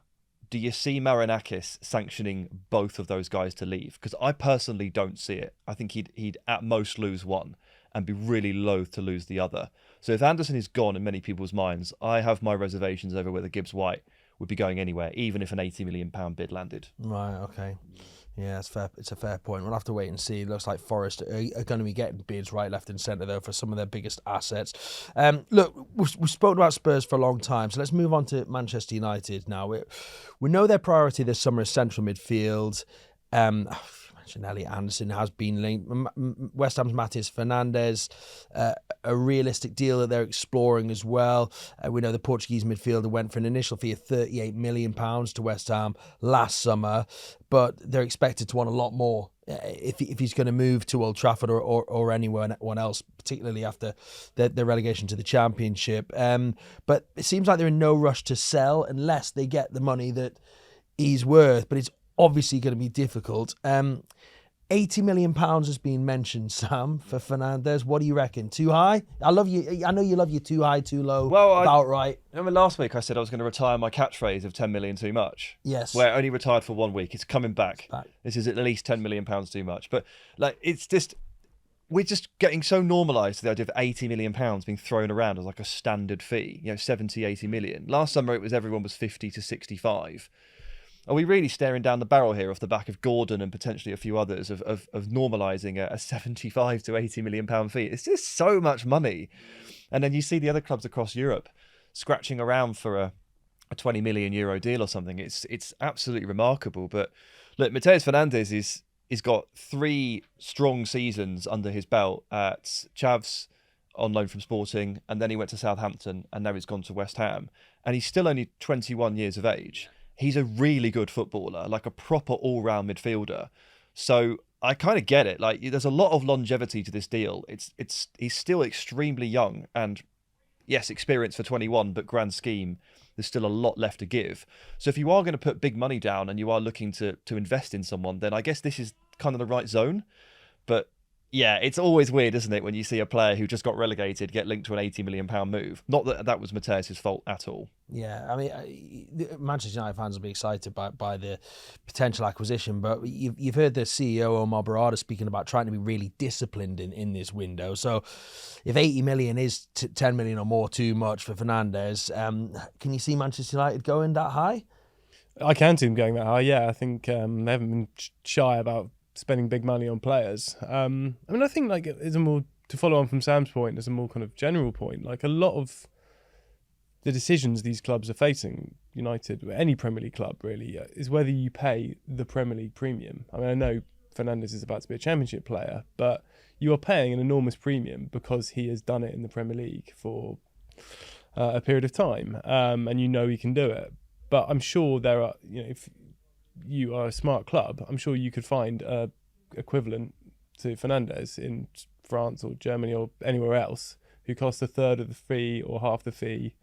do you see Marinakis sanctioning both of those guys to leave? Because I personally don't see it. I think he'd at most lose one and be really loath to lose the other. So if Anderson is gone in many people's minds, I have my reservations over whether Gibbs-White would be going anywhere, even if an £80 million bid landed. Right, okay. Yeah, it's fair. It's a fair point. We'll have to wait and see. It looks like Forest are going to be getting bids right, left and centre, though, for some of their biggest assets. Look, we've spoken about Spurs for a long time, so let's move on to Manchester United now. We know their priority this summer is central midfield. Elliot Anderson has been linked. West Ham's Mateus Fernandes, a realistic deal that they're exploring as well. We know the Portuguese midfielder went for an initial fee of £38 million to West Ham last summer, but they're expected to want a lot more if he's going to move to Old Trafford or anyone else, particularly after the relegation to the Championship. But it seems like they're in no rush to sell unless they get the money that he's worth, but it's obviously going to be difficult. £80 million has been mentioned, Sam, for Fernandes. What do you reckon? Too high? I know you love your too high, too low. Well, about right. Remember last week I said I was going to retire my catchphrase of 10 million too much? Yes. Where I only retired for 1 week. It's coming back. This is at least £10 million too much. But like, it's just, we're just getting so normalised to the idea of £80 million being thrown around as like a standard fee. 70, 80 million. Last summer everyone was 50 to 65. Are we really staring down the barrel here off the back of Gordon and potentially a few others of normalising a 75 to 80 million pound fee? It's just so much money. And then you see the other clubs across Europe scratching around for a 20 million euro deal or something. It's absolutely remarkable. But look, Mateus Fernandes he's got 3 strong seasons under his belt at Chavs on loan from Sporting, and then he went to Southampton, and now he's gone to West Ham. And he's still only 21 years of age. He's a really good footballer, like a proper all-round midfielder. So I kind of get it. Like, there's a lot of longevity to this deal. He's still extremely young, and yes, experience for 21, but grand scheme, there's still a lot left to give. So if you are going to put big money down and you are looking to invest in someone, then I guess this is kind of the right zone. But yeah, it's always weird, isn't it, when you see a player who just got relegated get linked to an £80 million move. Not that was Mateus' fault at all. Yeah, I mean, Manchester United fans will be excited by the potential acquisition, but you've heard the CEO Omar Berrada speaking about trying to be really disciplined in this window. So if 80 million is 10 million or more too much for Fernandes, can you see Manchester United going that high? I can see them going that high, yeah. I think they haven't been shy about spending big money on players. I mean, I think like it's a more, to follow on from Sam's point, there's a more kind of general point. Like, a lot of the decisions these clubs are facing, United, any Premier League club really, is whether you pay the Premier League premium. I mean, I know Fernandes is about to be a Championship player, but you are paying an enormous premium because he has done it in the Premier League for a period of time, and he can do it. But I'm sure there are, if you are a smart club, I'm sure you could find a equivalent to Fernandes in France or Germany or anywhere else who costs a third of the fee or half the fee.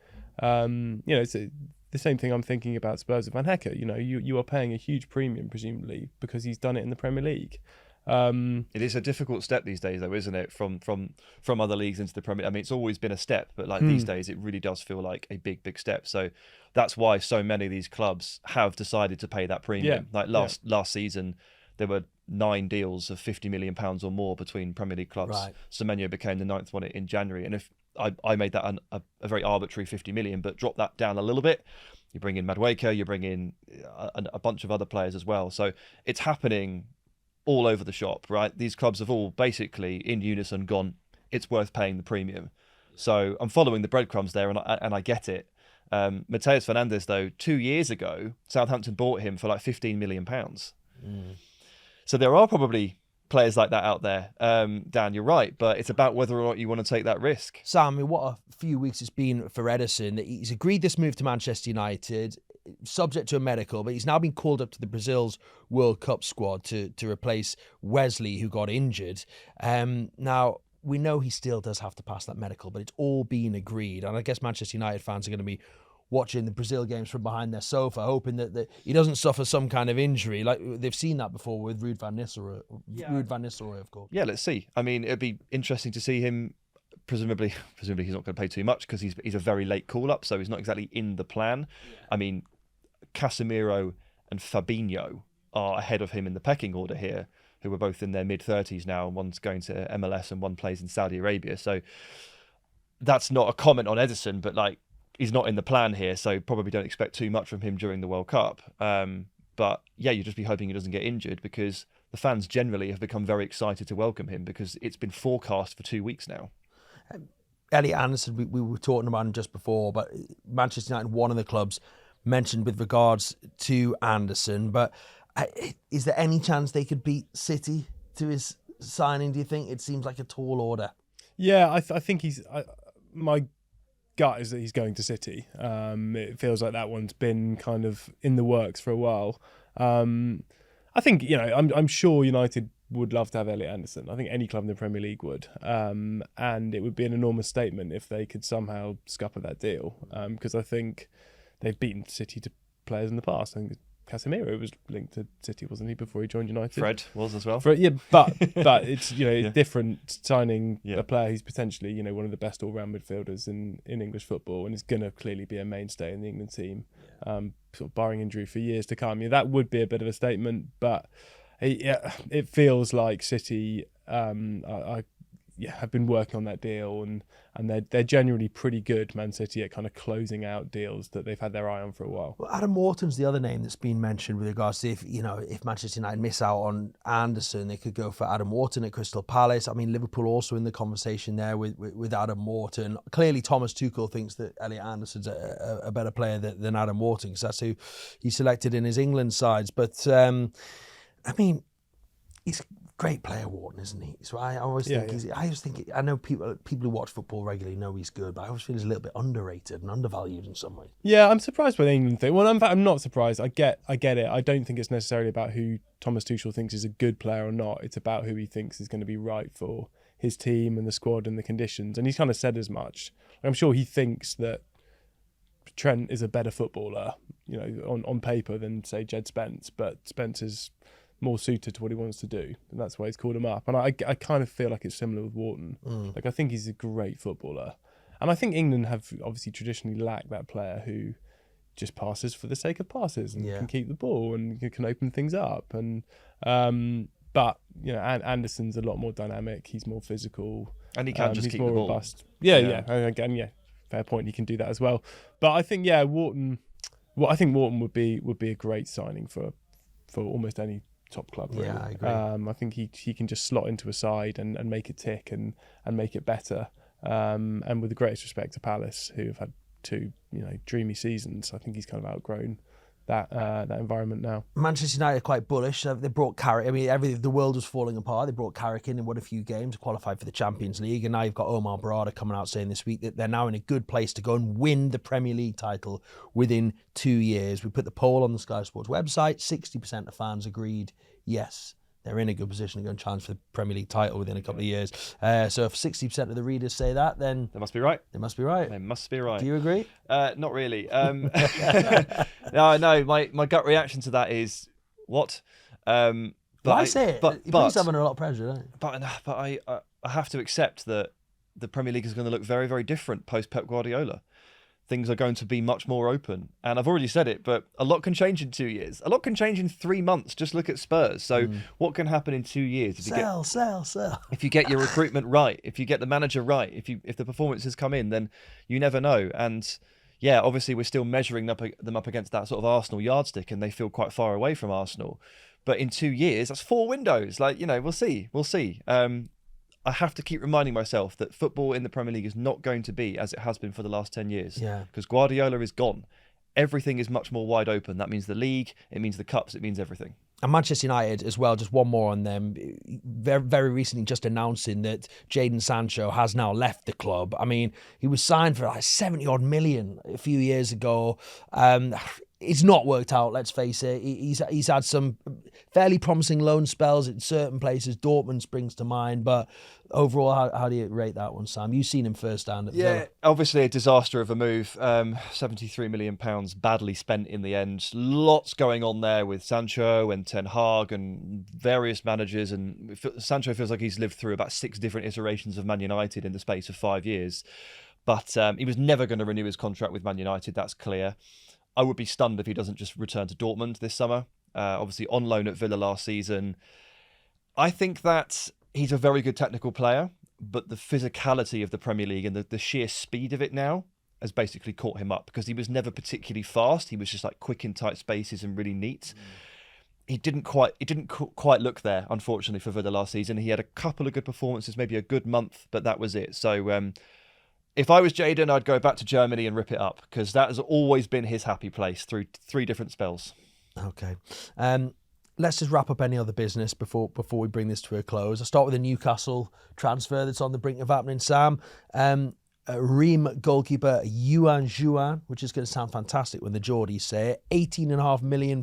It's the same thing I'm thinking about Spurs of Van Hecke. You are paying a huge premium, presumably, because he's done it in the Premier League. It is a difficult step these days, though, isn't it? From other leagues into the Premier. I mean, it's always been a step, but these days, it really does feel like a big step. So that's why so many of these clubs have decided to pay that premium. Yeah. Like last season, there were 9 deals of £50 million or more between Premier League clubs. Right. Semenyo became the 9th one in January, and if I made that a very arbitrary 50 million, but drop that down a little bit. You bring in Madueke, you bring in a bunch of other players as well. So it's happening all over the shop, right? These clubs have all basically in unison gone, it's worth paying the premium. So I'm following the breadcrumbs there, and I get it. Mateus Fernandes, though, 2 years ago, Southampton bought him for like £15 million. So there are probably players like that out there. Dan, you're right, but it's about whether or not you want to take that risk. Sam, I mean, what a few weeks it's been for Ederson. He's agreed this move to Manchester United, subject to a medical, but he's now been called up to the Brazil's World Cup squad to replace Wesley, who got injured. Now, we know he still does have to pass that medical, but it's all been agreed. And I guess Manchester United fans are going to be watching the Brazil games from behind their sofa, hoping that he doesn't suffer some kind of injury. Like they've seen that before with Ruud van Nistelrooy, of course. Yeah, let's see. I mean, it'd be interesting to see him. Presumably he's not going to pay too much because he's a very late call-up, so he's not exactly in the plan. Yeah. I mean, Casemiro and Fabinho are ahead of him in the pecking order here, who are both in their mid-30s now. One's going to MLS and one plays in Saudi Arabia. So that's not a comment on Ederson, but like, he's not in the plan here, so probably don't expect too much from him during the World Cup. But yeah, you'd just be hoping he doesn't get injured, because the fans generally have become very excited to welcome him because it's been forecast for 2 weeks now. Elliot Anderson, we were talking about him just before, but Manchester United, one of the clubs mentioned with regards to Anderson. But Is there any chance they could beat City to his signing, do you think? It seems like a tall order. Yeah, I think he's... my gut is that he's going to City. It feels like that one's been kind of in the works for a while. I think, I'm sure United would love to have Elliot Anderson. I think any club in the Premier League would. And it would be an enormous statement if they could somehow scupper that deal. Because I think they've beaten City to players in the past. I think Casemiro was linked to City, wasn't he, before he joined United? Fred was as well. But it's it's different signing a player who's potentially one of the best all-round midfielders in English football, and is going to clearly be a mainstay in the England team, sort of barring injury for years to come. That would be a bit of a statement, but it feels like City have been working on that deal, and they're generally pretty good, Man City, at kind of closing out deals that they've had their eye on for a while. Well, Adam Wharton's the other name that's been mentioned with regards to if Manchester United miss out on Anderson, they could go for Adam Wharton at Crystal Palace. I mean, Liverpool also in the conversation there with Adam Wharton. Clearly, Thomas Tuchel thinks that Elliot Anderson's a better player than Adam Wharton, because that's who he selected in his England sides. But I mean, he's a great player, Wharton, isn't he? So I always think I know people who watch football regularly know he's good, but I always feel he's a little bit underrated and undervalued in some way. Yeah, I'm surprised by the England thing. Well, in fact, I'm not surprised. I get it. I don't think it's necessarily about who Thomas Tuchel thinks is a good player or not. It's about who he thinks is going to be right for his team and the squad and the conditions. And he's kind of said as much. I'm sure he thinks that Trent is a better footballer, on paper than, say, Jed Spence, but Spence is more suited to what he wants to do, and that's why he's called him up. And I kind of feel like it's similar with Wharton. Like, I think he's a great footballer, and I think England have obviously traditionally lacked that player who just passes for the sake of passes and can keep the ball and can open things up. And but Anderson's a lot more dynamic. He's more physical, and he can just keep more the ball. Robust. Yeah. Again, fair point. He can do that as well. But I think Wharton. Well, I think Wharton would be a great signing for almost any top club, really. Yeah, I agree. I think he can just slot into a side and make it tick and make it better. And with the greatest respect to Palace, who have had two dreamy seasons, I think he's kind of outgrown that environment now. Manchester United are quite bullish. They brought Carrick. I mean, the world was falling apart. They brought Carrick in and won a few games, qualified for the Champions League, and now you've got Omar Berrada coming out saying this week that they're now in a good place to go and win the Premier League title within 2 years. We put the poll on the Sky Sports website. 60% of fans agreed, yes, they're in a good position to go and challenge for the Premier League title within a couple of years. So if 60% of the readers say that, then they must be right. They must be right. They must be right. Do you agree? Not really. No. My gut reaction to that is what? But I say it. But he's under a lot of pressure, don't you? But I have to accept that the Premier League is going to look very, very different post Pep Guardiola. Things are going to be much more open. And I've already said it, but a lot can change in 2 years. A lot can change in 3 months. Just look at Spurs. So what can happen in 2 years? Sell. If you get your recruitment right, if you get the manager right, if the performances come in, then you never know. And yeah, obviously we're still measuring them up against that sort of Arsenal yardstick, and they feel quite far away from Arsenal. But in 2 years, that's 4 windows. We'll see. I have to keep reminding myself that football in the Premier League is not going to be as it has been for the last 10 years. Yeah. Because Guardiola is gone. Everything is much more wide open. That means the league, it means the cups, it means everything. And Manchester United as well, just one more on them, very, very recently just announcing that Jadon Sancho has now left the club. I mean, he was signed for like 70-odd million a few years ago. It's not worked out, let's face it. He's had some fairly promising loan spells in certain places. Dortmund springs to mind, but overall, how do you rate that one, Sam? You've seen him firsthand at Villa. Obviously a disaster of a move. £73 million badly spent in the end. Lots going on there with Sancho and Ten Hag and various managers. And Sancho feels like he's lived through about 6 different iterations of Man United in the space of 5 years. But he was never going to renew his contract with Man United, that's clear. I would be stunned if he doesn't just return to Dortmund this summer. Obviously on loan at Villa last season. I think that he's a very good technical player, but the physicality of the Premier League and the sheer speed of it now has basically caught him up, because he was never particularly fast. He was just like quick in tight spaces and really neat. He didn't quite look there, unfortunately, for Villa last season. He had a couple of good performances, maybe a good month, but that was it. So if I was Jadon, I'd go back to Germany and rip it up, because that has always been his happy place through 3 different spells. Okay. let's just wrap up any other business before we bring this to a close. I'll start with a Newcastle transfer that's on the brink of happening, Sam. Ream goalkeeper Juan, which is going to sound fantastic when the Geordies say it, £18.5 million.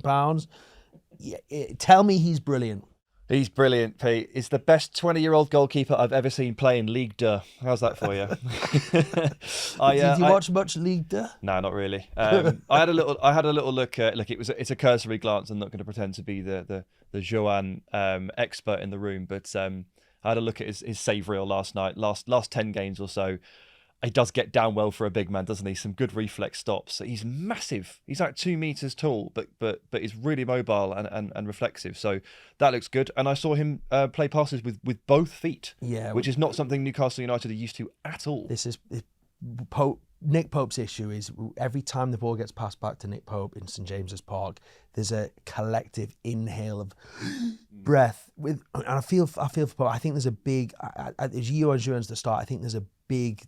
Tell me he's brilliant. He's brilliant, Pete. He's the best 20-year-old goalkeeper I've ever seen play in Ligue 2. How's that for you? Did you watch much Ligue 2? No, not really. I had a little look. Look, it's a cursory glance. I'm not going to pretend to be the Joan expert in the room, but I had a look at his save reel last night. Last 10 games or so. He does get down well for a big man, doesn't he? Some good reflex stops. He's massive. He's like 2 meters tall, but he's really mobile and reflexive. So that looks good. And I saw him play passes with both feet, which is not something Newcastle United are used to at all. Nick Pope's issue is every time the ball gets passed back to Nick Pope in St James's Park, there's a collective inhale of breath. And I feel for Pope. I think there's a big, as Juan's the start, I think there's a big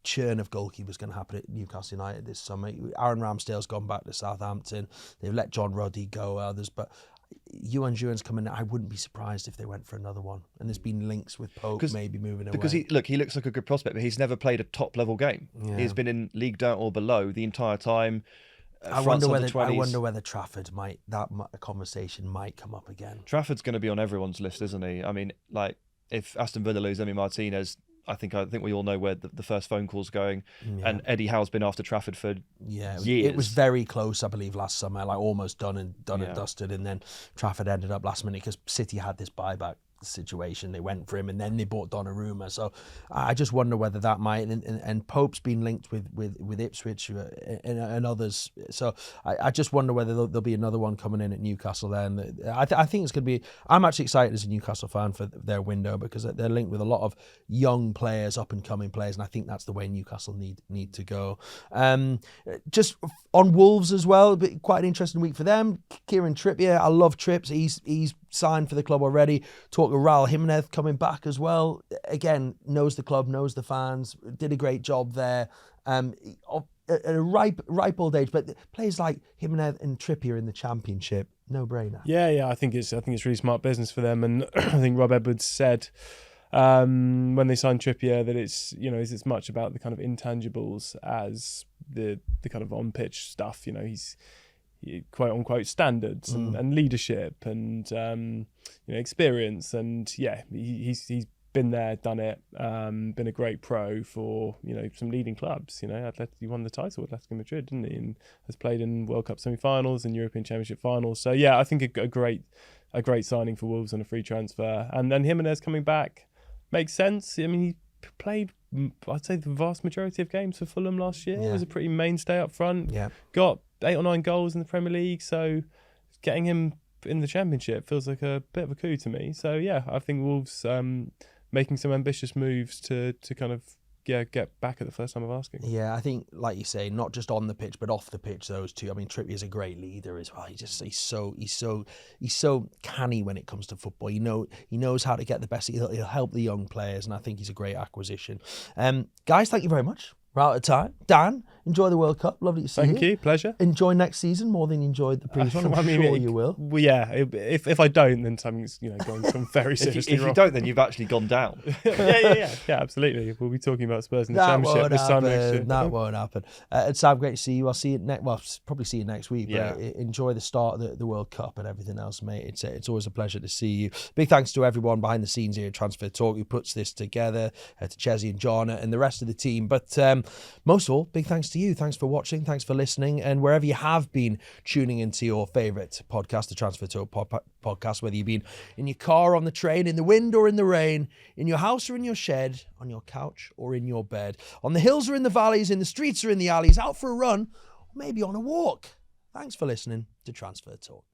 churn of goalkeepers going to happen at Newcastle United this summer. Aaron Ramsdale's gone back to Southampton. They've let John Roddy go, others, but Juan's coming. I wouldn't be surprised if they went for another one. And there's been links with Pope maybe moving away. Because he looks like a good prospect, but he's never played a top level game. Yeah. He's been in League 1 or below the entire time. I wonder whether Trafford that conversation might come up again. Trafford's going to be on everyone's list, isn't he? I mean, like if Aston Villa lose Emi Martinez, I think we all know where the first phone call's going. Yeah. And Eddie Howe's been after Trafford for years. It was very close, I believe, last summer, like almost done and dusted. And then Trafford ended up last minute because City had this buyback situation. They went for him and then they bought Donnarumma. So I just wonder whether that might, and Pope's been linked with Ipswich and others. So I just wonder whether there'll be another one coming in at Newcastle then. I think it's going to be, I'm actually excited as a Newcastle fan for their window because they're linked with a lot of young players, up and coming players, and I think that's the way Newcastle need to go. Just on Wolves as well, but quite an interesting week for them. Kieran Trippier, I love Trips. He's signed for the club already. Talk of Raul Jimenez coming back as well. Again, knows the club, knows the fans, did a great job there. At a ripe old age, but players like Jimenez and Trippier in the Championship, no brainer. Yeah, I think it's really smart business for them, and I think Rob Edwards said when they signed Trippier that it's as much about the kind of intangibles as the kind of on pitch stuff. He's quote unquote standards and leadership and experience, and he's been there, done it, been a great pro for some leading clubs. He won the title with Atletico Madrid, didn't he, and has played in World Cup semi-finals and European Championship finals. So I think a great signing for Wolves on a free transfer, and then Jimenez coming back makes sense. I mean, he played, I'd say, the vast majority of games for Fulham last year. He was a pretty mainstay up front. Got 8 or 9 goals in the Premier League, so getting him in the Championship feels like a bit of a coup to me. So I think Wolves making some ambitious moves to kind of get back at the first time of asking. Yeah, I think, like you say, not just on the pitch but off the pitch, those two. I mean, Trippier's a great leader as well. He's so canny when it comes to football. He knows how to get the best. He'll help the young players, and I think he's a great acquisition. Guys, thank you very much. We're out of time. Dan, enjoy the World Cup. Lovely to see you. Thank you. Pleasure. Enjoy next season more than you enjoyed the previous one. I'm sure you will. Well, if I don't, then something's going some very seriously wrong. If you don't, then you've actually gone down. Yeah, absolutely. We'll be talking about Spurs in the Championship this time next year. That won't happen. Sam, great to see you. I'll see you probably see you next week. But enjoy the start of the World Cup and everything else, mate. It's always a pleasure to see you. Big thanks to everyone behind the scenes here at Transfer Talk who puts this together, to Chesney and John and the rest of the team. But most of all, big thanks to you. Thanks for watching. Thanks for listening. And wherever you have been tuning into your favourite podcast, the Transfer Talk podcast, whether you've been in your car, on the train, in the wind or in the rain, in your house or in your shed, on your couch or in your bed, on the hills or in the valleys, in the streets or in the alleys, out for a run, or maybe on a walk. Thanks for listening to Transfer Talk.